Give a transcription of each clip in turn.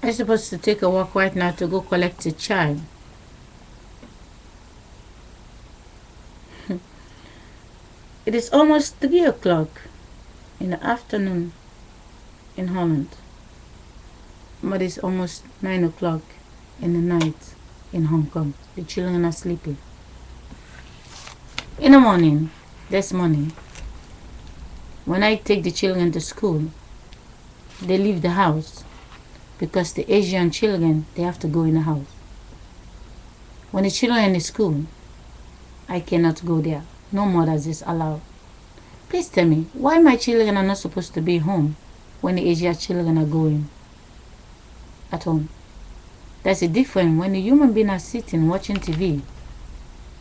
I'm supposed to take a walk right now to go collect a child. It is almost 3 o'clock in the afternoon in Holland. But it's almost 9 o'clock in the night in Hong Kong. The children are sleeping. In the morning, this morning, when I take the children to school, they leave the house because the Asian children, they have to go in the house. When the children are in the school, I cannot go there. No mothers is allowed. Please tell me, why my children are not supposed to be home when the Asian children are going at home? That's a difference when the human beings are sitting watching TV.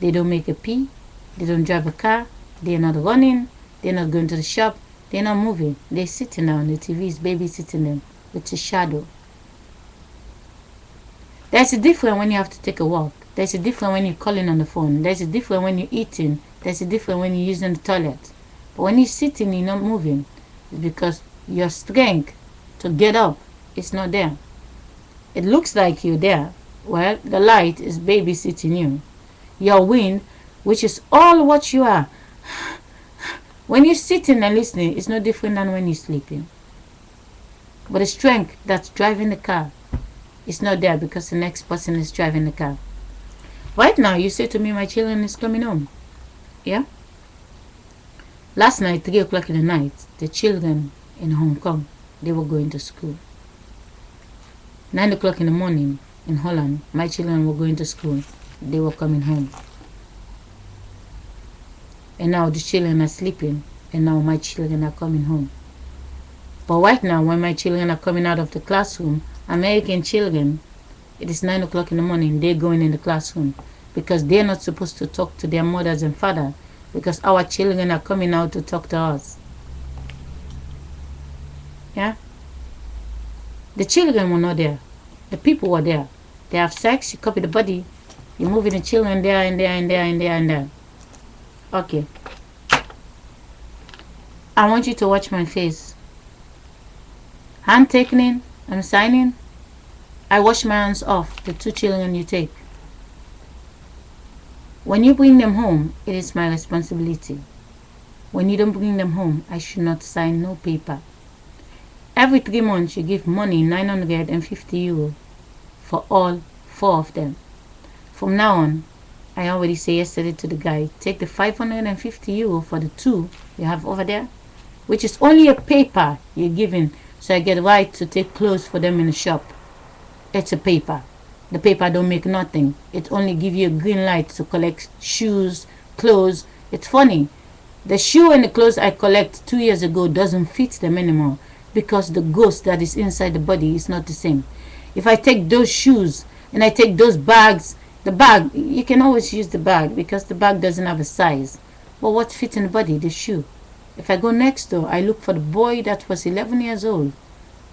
They don't make a pee, they don't drive a car, they're not running, they're not going to the shop, they're not moving. They're sitting down, the TV is babysitting them with a shadow. There's a difference when you have to take a walk. There's a difference when you're calling on the phone. There's a difference when you're eating. There's a difference when you're using the toilet. But when you're sitting, you're not moving. It's because your strength to get up is not there. It looks like you're there. Well, the light is babysitting you. Your wind, which is all what you are. When you're sitting and listening, it's no different than when you're sleeping. But the strength that's driving the car is not there because the next person is driving the car. Right now, you say to me, my children is coming home. Yeah? Last night, 3 o'clock in the night, the children in Hong Kong, they were going to school. 9 o'clock in the morning in Holland, my children were going to school. They were coming home. And now the children are sleeping, and now my children are coming home. But right now, when my children are coming out of the classroom, American children, it is 9 o'clock in the morning, they're going in the classroom because they're not supposed to talk to their mothers and fathers because our children are coming out to talk to us. Yeah? The children were not there. The people were there. They have sex, you copy the body, you're moving the children there and there and there and there and there. Okay. I want you to watch my face. Hand taking, I'm signing. I wash my hands off the 2 children you take. When you bring them home, it is my responsibility. When you don't bring them home, I should not sign no paper. Every 3 months, you give money, 950 euro, for all 4 of them. From now on, I already said yesterday to the guy, take the 550 euro for the 2 you have over there, which is only a paper you're giving, so I get right to take clothes for them in the shop. It's a paper. The paper don't make nothing. It only give you a green light to collect shoes, clothes. It's funny. The shoe and the clothes I collect 2 years ago doesn't fit them anymore because the ghost that is inside the body is not the same. If I take those shoes and I take those bags, the bag, you can always use the bag because the bag doesn't have a size. But what fits in the body? The shoe. If I go next door, I look for the boy that was 11 years old.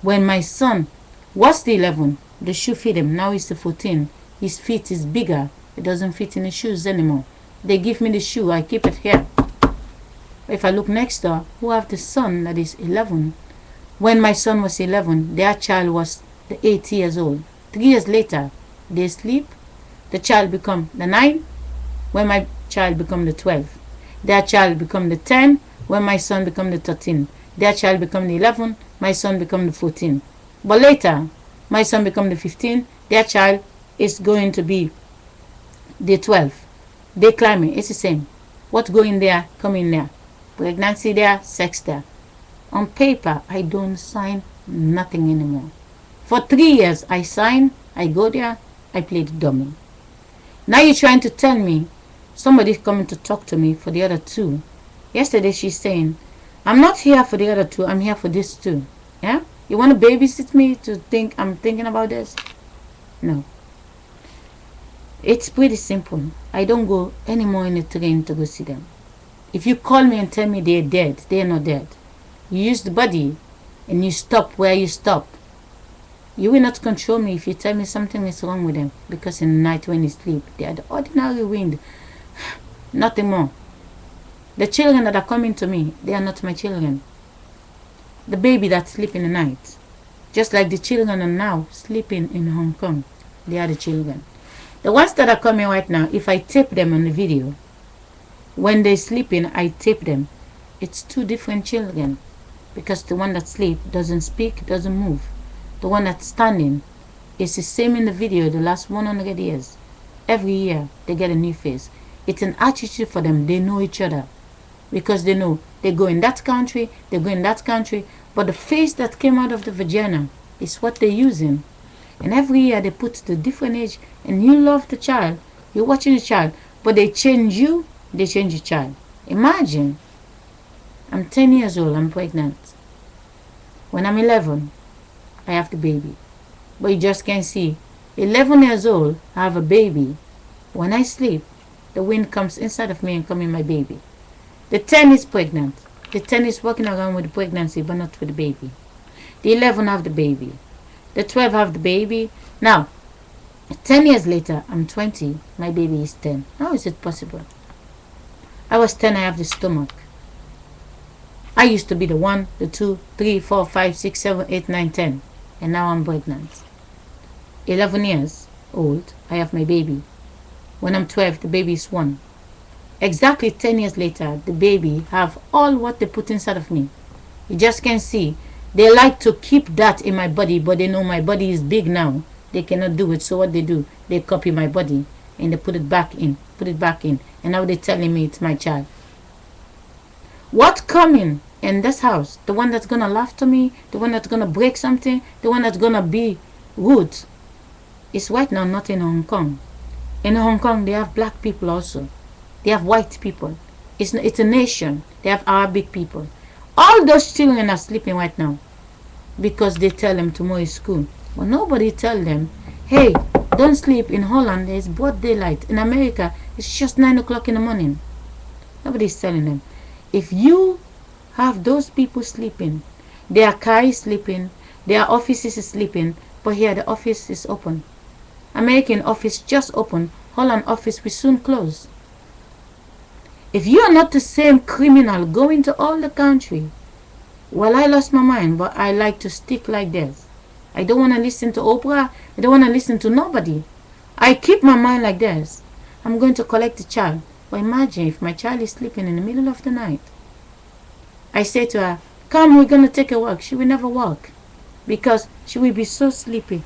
When my son was the 11, the shoe fit him. Now he's the 14. His feet is bigger. It doesn't fit in the shoes anymore. They give me the shoe. I keep it here. If I look next door, who have the son that is 11? When my son was 11, their child was the 8 years old. 3 years later, they sleep. The child become the 9. When my child become the 12. Their child become the 10. When my son become the 13. Their child become the 11. My son become the 14. But later, my son become the 15. Their child is going to be the 12. They climbing. It's the same. What go in there, come in there. Pregnancy there, sex there. On paper, I don't sign nothing anymore. For 3 years, I sign, I go there, I play the dummy. Now you're trying to tell me somebody's coming to talk to me for the other 2. Yesterday she's saying, I'm not here for the other 2, I'm here for this 2. Yeah? You want to babysit me to think I'm thinking about this? No. It's pretty simple. I don't go anymore in the train to go see them. If you call me and tell me they're dead, they're not dead. You use the body and you stop where you stop. You will not control me if you tell me something is wrong with them. Because in the night when you sleep, they are the ordinary wind. Nothing more. The children that are coming to me, they are not my children. The baby that sleep in the night, Just like the children are now sleeping in Hong Kong. They are the children. The ones that are coming right now, if I tape them on the video, when they're sleeping, I tape them. It's two different children. Because the one that sleep doesn't speak, doesn't move. The one that's standing is the same in the video the last 100 years. Every year, they get a new face. It's an attitude for them. They know each other. Because they know they go in that country, they go in that country. But the face that came out of the vagina is what they're using. And every year they put the different age. And you love the child. You're watching the child. But they change you, they change the child. Imagine. I'm 10 years old, I'm pregnant. When I'm 11, I have the baby. But you just can't see. 11 years old, I have a baby. When I sleep, the wind comes inside of me and comes in my baby. The 10 is pregnant. The 10 is walking around with the pregnancy, but not with the baby. The 11 have the baby. The 12 have the baby. Now, 10 years later, I'm 20. My baby is 10. How is it possible? I was 10, I have the stomach. I used to be the 1, the 2, 3, 4, 5, 6, 7, 8, 9, 10. And now I'm pregnant. 11 years old, I have my baby. When I'm 12, the baby is 1. Exactly 10 years later, the baby have all what they put inside of me. You just can't see. They like to keep that in my body, but they know my body is big now. They cannot do it. So what they do, they copy my body and they put it back in, And now they're telling me it's my child. What's coming in this house? The one that's going to laugh to me, the one that's going to break something, the one that's going to be rude, is right now not in Hong Kong. In Hong Kong, they have black people also. They have white people. It's a nation. They have Arabic people. All those children are sleeping right now because they tell them tomorrow is school. But nobody tell them, hey, don't sleep. In Holland, there's broad daylight. In America, it's just 9 o'clock in the morning. Nobody's telling them. If you have those people sleeping, their car is sleeping, their offices is sleeping, but here the office is open. American office just open. Holland office will soon close. If you are not the same criminal going to all the country, well, I lost my mind, but I like to stick like this. I don't want to listen to Oprah. I don't want to listen to nobody. I keep my mind like this. I'm going to collect the child. But imagine if my child is sleeping in the middle of the night. I say to her, come, we're going to take a walk. She will never walk because she will be so sleepy.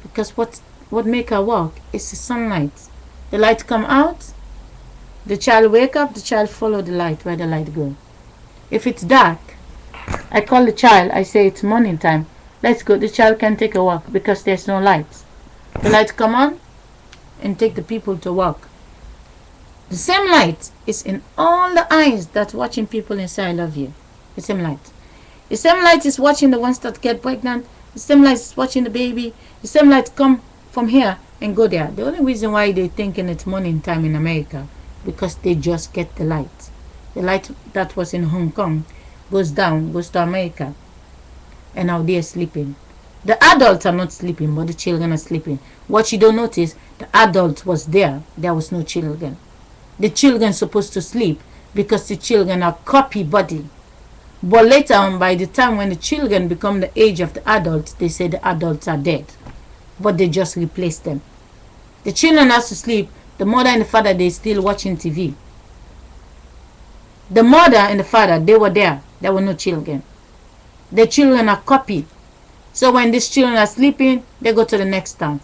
Because what make her walk is the sunlight. The light come out, the child wake up, the child follow the light where the light go. If it's dark, I call the child, I say it's morning time. Let's go. The child can take a walk because there's no light. The light come on and take the people to walk. The same light is in all the eyes that's watching people and say I love you. The same light. The same light is watching the ones that get pregnant. The same light is watching the baby. The same light come from here and go there. The only reason why they're thinking it's morning time in America, because they just get the light. The light that was in Hong Kong goes down, goes to America. And now they're sleeping. The adults are not sleeping, but the children are sleeping. What you don't notice, the adult was there. There was no children. The children supposed to sleep because the children are copy body. But later on, by the time when the children become the age of the adults, they say the adults are dead. But they just replace them. The children has to sleep. The mother and the father, they still watching TV. The mother and the father, they were there. There were no children. The children are copied. So when these children are sleeping, they go to the next town.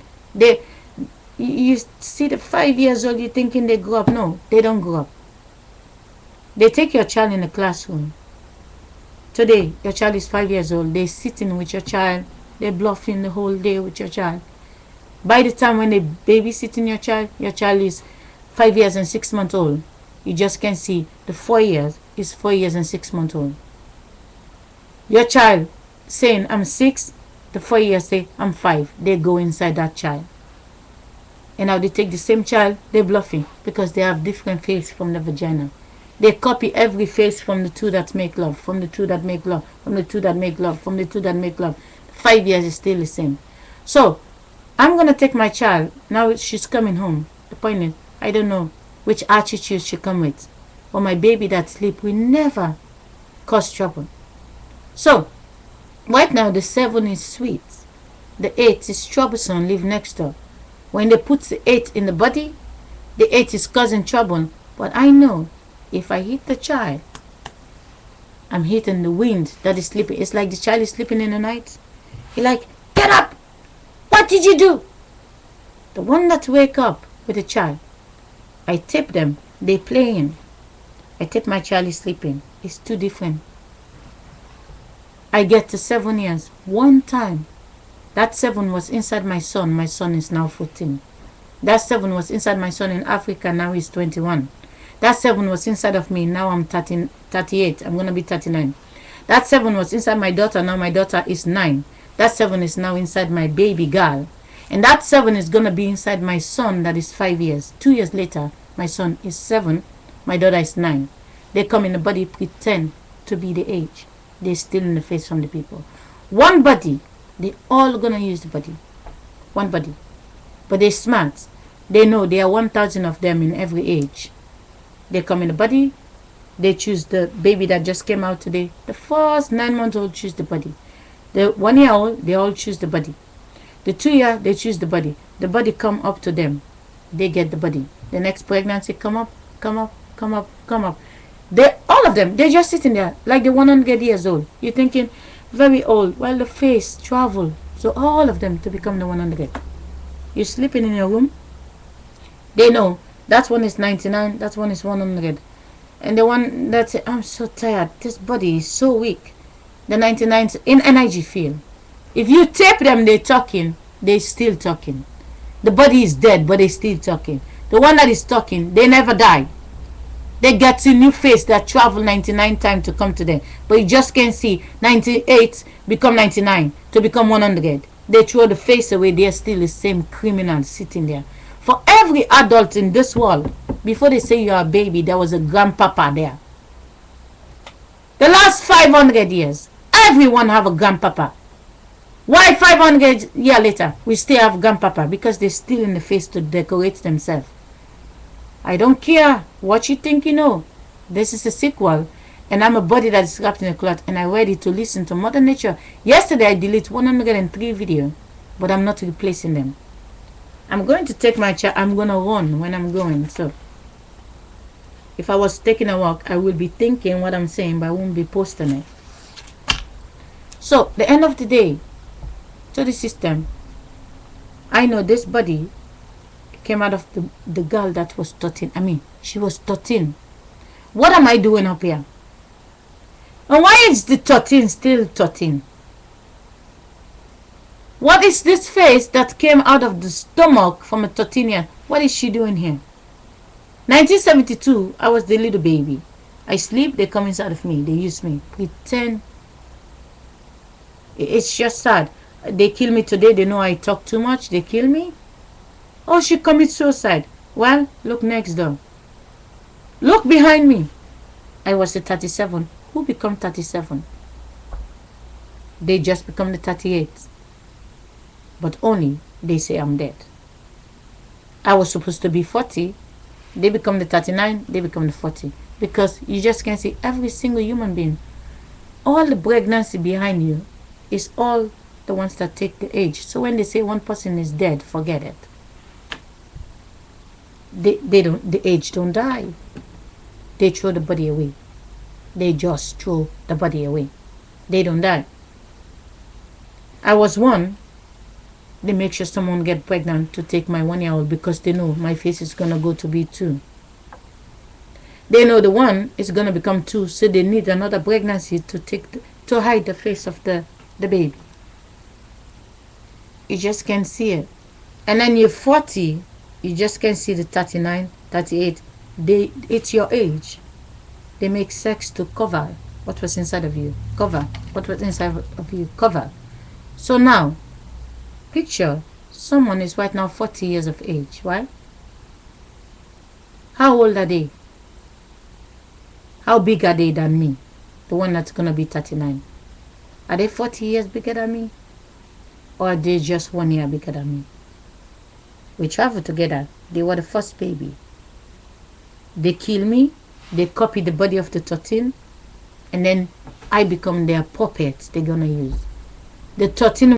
You see the 5 years old, you're thinking they grow up. No, they don't grow up. They take your child in the classroom. Today, your child is 5 years old. They're sitting with your child. They're bluffing the whole day with your child. By the time when they babysitting your child is 5 years and 6 months old. You just can see the 4 years is 4 years and 6 months old. Your child saying, I'm 6. The 4 years say, I'm 5. They go inside that child. And now they take the same child, they're bluffing because they have different face from the vagina. They copy every face from the two that make love, from the two that make love, from the two that make love, from the two that make love. 5 years is still the same. So, I'm going to take my child. Now she's coming home. The point is, I don't know which attitude she come with. Or my baby that sleep will never cause trouble. So, Right now, the 7 is sweet. The 8 is troublesome, live next door. When they put the 8 in the body, the 8 is causing trouble. But I know if I hit the child, I'm hitting the wind that is sleeping. It's like the child is sleeping in the night. You're like, get up! What did you do? The one that wake up with the child, I tip them. They playing. I tip my child is sleeping. It's two different. I get to 7 years. One time, that 7 was inside my son. My son is now 14. That 7 was inside my son in Africa. Now he's 21. That 7 was inside of me. Now I'm 38. I'm going to be 39. That 7 was inside my daughter. Now my daughter is 9. That 7 is now inside my baby girl. And that 7 is going to be inside my son that is 5 years. 2 years later, my son is 7. My daughter is 9. They come in the body, pretend to be the age. They still in the face from the people. One body. They all going to use the body. One body. But they're smart. They know there are 1,000 of them in every age. They come in the body. They choose the baby that just came out today. The first 9-month-old choose the body. The 1-year-old, they all choose the body. The 2-year, they choose the body. The body come up to them. They get the body. The next pregnancy come up, come up, come up, come up. All of them, they're just sitting there like the 100 years old. You're thinking very old. Well, the face travel. So all of them to become the 100. You're sleeping in your room. They know that one is 99, that one is 100. And the one that says, I'm so tired, this body is so weak. The 99 in energy field. If you tape them, they're talking, they're still talking. The body is dead, but they're still talking. The one that is talking, they never die. They get a new face that travel 99 times to come to them. But you just can't see 98 become 99 to become 100. They throw the face away, they're still the same criminal sitting there. For every adult in this world, before they say you're a baby, there was a grandpapa there. The last 500 years, everyone have a grandpapa. Why 500 years later, we still have grandpapa? Because they're still in the face to decorate themselves. I don't care what you think you know. This is a sequel. And I'm a body that is wrapped in a cloth. And I'm ready to listen to Mother Nature. Yesterday I deleted 103 videos. But I'm not replacing them. I'm going to take my child. I'm going to run when I'm going. So if I was taking a walk, I will be thinking what I'm saying. But I won't be posting it. So the end of the day, to the system, I know this body came out of the girl that was 13. I mean, she was 13. What am I doing up here? And why is the 13 still 13? What is this face that came out of the stomach from a 13-year? What is she doing here? 1972, I was the little baby. I sleep, they come inside of me. They use me. Pretend. It's just sad. They kill me today. They know I talk too much. They kill me. Oh, she commits suicide. Well, look next door. Look behind me. I was the 37. Who become 37? They just become the 38. But only they say I'm dead. I was supposed to be 40. They become the 39. They become the 40. Because you just can't see every single human being. All the pregnancy behind you is all the ones that take the age. So when they say one person is dead, forget it. The age don't die. They throw the body away. They just throw the body away. They don't die. I was one. They make sure someone get pregnant to take my 1-year-old because they know my face is gonna go to be 2. They know the 1 is gonna become 2, so they need another pregnancy to hide the face of the baby. You just can't see it. And then you're 40. You just can't see the 39, 38. It's your age. They make sex to cover what was inside of you. Cover what was inside of you. Cover. So now, picture someone is right now 40 years of age, right? How old are they? How big are they than me? The one that's going to be 39. Are they 40 years bigger than me? Or are they just 1 year bigger than me? We traveled together. They were the first baby. They kill me. They copy the body of the 13. And then I become their puppets they're going to use. The 13